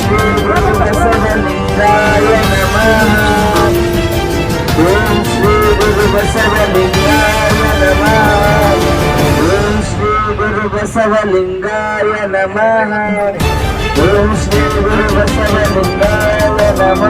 ಶ್ರೀ ಗುರು ಬಸವಲಿಂಗಾಯ ನಮಃ. ಓಂ ಶ್ರೀ ಗುರು ಬಸವಲಿಂಗಾಯ ನಮಃ. ಓಂ ಶ್ರೀ ಗುರು ಬಸವಲಿಂಗಾಯ ನಮಃ. ಓಂ ಶ್ರೀ ಗುರು ಬಸವಲಿಂಗಾಯ ನಮಃ.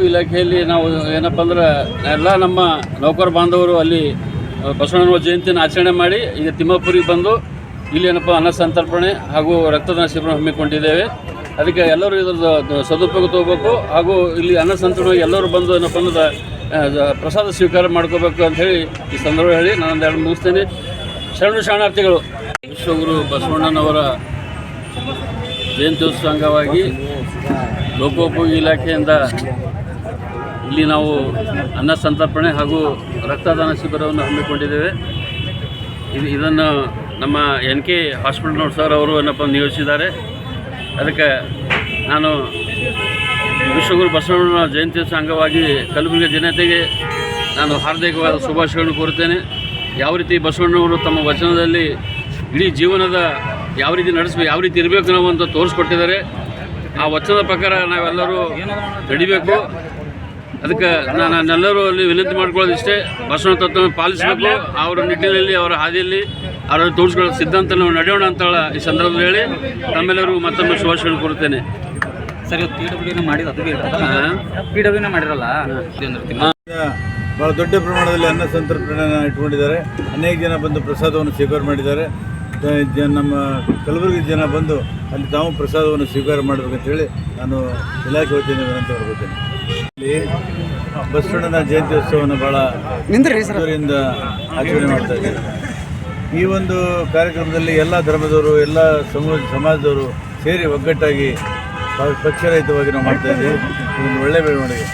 ಇಲಾಖೆಯಲ್ಲಿ ನಾವು ಏನಪ್ಪ ಅಂದ್ರೆ ಎಲ್ಲ ನಮ್ಮ ನೌಕರ ಬಾಂಧವರು ಅಲ್ಲಿ ಬಸವಣ್ಣನ ಜಯಂತಿಯನ್ನು ಆಚರಣೆ ಮಾಡಿ ಈಗ ತಿಮ್ಮಾಪುರಿಗೆ ಬಂದು ಇಲ್ಲಿ ಏನಪ್ಪ ಅನ್ನ ಸಂತರ್ಪಣೆ ಹಾಗೂ ರಕ್ತದಾನ ಶಿಬಿರ ಹಮ್ಮಿಕೊಂಡಿದ್ದೇವೆ. ಅದಕ್ಕೆ ಎಲ್ಲರೂ ಇದರ ಸದುಪಯೋಗ ತಗೋಬೇಕು ಹಾಗೂ ಇಲ್ಲಿ ಅನ್ನ ಸಂತರ್ಪಣೆ ಎಲ್ಲರೂ ಬಂದು ಏನಪ್ಪ ಅಂದ್ರೆ ಪ್ರಸಾದ ಸ್ವೀಕಾರ ಮಾಡ್ಕೋಬೇಕು ಅಂಥೇಳಿ ಈ ಸಂದರ್ಭ ಹೇಳಿ ನಾನೊಂದೆರಡು ಮುಗಿಸ್ತೇನೆ. ಶರಣಾರ್ಥಿಗಳು. ವಿಶ್ವಗುರು ಬಸವಣ್ಣನವರ ಜಯಂತ್ಯೋತ್ಸವ ಅಂಗವಾಗಿ ಲೋಕೋಪಯೋಗಿ ಇಲಾಖೆಯಿಂದ ಇಲ್ಲಿ ನಾವು ಅನ್ನ ಸಂತರ್ಪಣೆ ಹಾಗೂ ರಕ್ತದಾನ ಶಿಬಿರವನ್ನು ಹಮ್ಮಿಕೊಂಡಿದ್ದೇವೆ. ಇದನ್ನು ನಮ್ಮ NK ಹಾಸ್ಪಿಟಲ್ನವ್ರು ಸರ್ ಅವರು ಏನಪ್ಪ ನಿಯೋಜಿಸಿದ್ದಾರೆ. ಅದಕ್ಕೆ ನಾನು ವಿಶ್ವಗುರು ಬಸವಣ್ಣನ ಜಯಂತ್ಯೋತ್ಸವ ಅಂಗವಾಗಿ ಕಲಬುರಗಿ ಜನತೆಗೆ ನಾನು ಹಾರ್ದಿಕವಾದ ಶುಭಾಶಯಗಳನ್ನು ಕೋರುತ್ತೇನೆ. ಯಾವ ರೀತಿ ಬಸವಣ್ಣವರು ತಮ್ಮ ವಚನದಲ್ಲಿ ಇಡೀ ಜೀವನದ ಯಾವ ರೀತಿ ನಡೆಸಬೇಕು, ಯಾವ ರೀತಿ ಇರಬೇಕು ನಾವು ಅಂತ ತೋರಿಸ್ಕೊಟ್ಟಿದ್ದಾರೆ. ಆ ವಚನದ ಪ್ರಕಾರ ನಾವೆಲ್ಲರೂ ನಡಿಬೇಕು. ಅದಕ್ಕೆ ನಾನೆಲ್ಲರೂ ಅಲ್ಲಿ ವಿನಂತಿ ಮಾಡ್ಕೊಳ್ಳೋದಿಷ್ಟೇ, ಬಸವಣ್ಣ ತತ್ವವನ್ನು ಪಾಲಿಸಬೇಕು. ಅವರ ನಿಟ್ಟಿನಲ್ಲಿ ಅವರ ಹಾದಿಯಲ್ಲಿ ಅವರ ತೋರಿಸ್ಕೊಳ್ಳೋ ಸಿದ್ಧಾಂತ ನಾವು ನಡೆಯೋಣ ಅಂತ ಈ ಸಂದರ್ಭದಲ್ಲಿ ಹೇಳಿ ತಮ್ಮೆಲ್ಲರೂ ಮತ್ತೊಮ್ಮೆ ಶುಭಾಶಯಗಳನ್ನು ಕೋರುತ್ತೇನೆ. ಸರ್, PWನ ಮಾಡಿದ PWನ ಮಾಡಿರಲ್ಲ, ಭಾಳ ದೊಡ್ಡ ಪ್ರಮಾಣದಲ್ಲಿ ಅನ್ನ ಸಂತರ್ಪಣೆಯನ್ನು ಇಟ್ಕೊಂಡಿದ್ದಾರೆ. ಅನೇಕ ಜನ ಬಂದು ಪ್ರಸಾದವನ್ನು ಸ್ವೀಕಾರ ಮಾಡಿದ್ದಾರೆ. ನಮ್ಮ ಕಲಬುರಗಿ ಜನ ಬಂದು ಅಲ್ಲಿ ತಾವು ಪ್ರಸಾದವನ್ನು ಸ್ವೀಕಾರ ಮಾಡಬೇಕಂತೇಳಿ ನಾನು ಇಲಾಖೆ ವತಿಯಿಂದ ವಿನಂತಿ ಮಾಡ್ಕೊತೇನೆ. ಇಲ್ಲಿ ಬಸವಣ್ಣನ ಜಯಂತ್ಯೋತ್ಸವವನ್ನು ಭಾಳ ಇದರಿಂದ ಆಚರಣೆ ಮಾಡ್ತಾ ಇದ್ದಾರೆ. ಈ ಒಂದು ಕಾರ್ಯಕ್ರಮದಲ್ಲಿ ಎಲ್ಲ ಧರ್ಮದವರು, ಎಲ್ಲ ಸಮಾಜದವರು ಸೇರಿ ಒಗ್ಗಟ್ಟಾಗಿ ಪಕ್ಷರಹಿತವಾಗಿ ನಾವು ಮಾಡ್ತಾಯಿದ್ದೀವಿ. ಇದೊಂದು ಒಳ್ಳೆಯ ಬೆಳವಣಿಗೆ.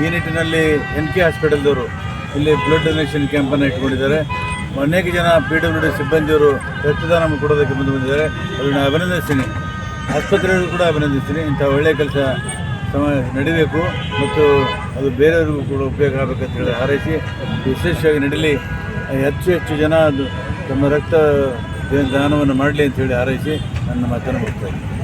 ಈ ನಿಟ್ಟಿನಲ್ಲಿ NK ಹಾಸ್ಪಿಟಲ್ದವರು ಇಲ್ಲಿ ಬ್ಲಡ್ ಡೊನೇಷನ್ ಕ್ಯಾಂಪನ್ನು ಇಟ್ಕೊಂಡಿದ್ದಾರೆ. ಅನೇಕ ಜನ PWD ಸಿಬ್ಬಂದಿಯವರು ರಕ್ತದಾನ ಕೊಡೋದಕ್ಕೆ ಬಂದಿದ್ದಾರೆ. ಅದನ್ನು ಅಭಿನಂದಿಸ್ತೀನಿ. ಆಸ್ಪತ್ರೆಗಳು ಕೂಡ ಅಭಿನಂದಿಸ್ತೀನಿ. ಇಂಥ ಒಳ್ಳೆಯ ಕೆಲಸ ನಡಿಬೇಕು ಮತ್ತು ಅದು ಬೇರೆಯವ್ರಿಗೂ ಕೂಡ ಉಪಯೋಗ ಆಗಬೇಕಂತೇಳಿ ಹಾರೈಸಿ ವಿಶೇಷವಾಗಿ ನಡೀಲಿ. ಹೆಚ್ಚು ಜನ ತಮ್ಮ ರಕ್ತ ದಾನವನ್ನು ಮಾಡಲಿ ಅಂತೇಳಿ ಹಾರೈಸಿ ನನ್ನ ಮಾತನ್ನು ಮುಗಿಸ್ತಾ ಇದ್ದೀನಿ.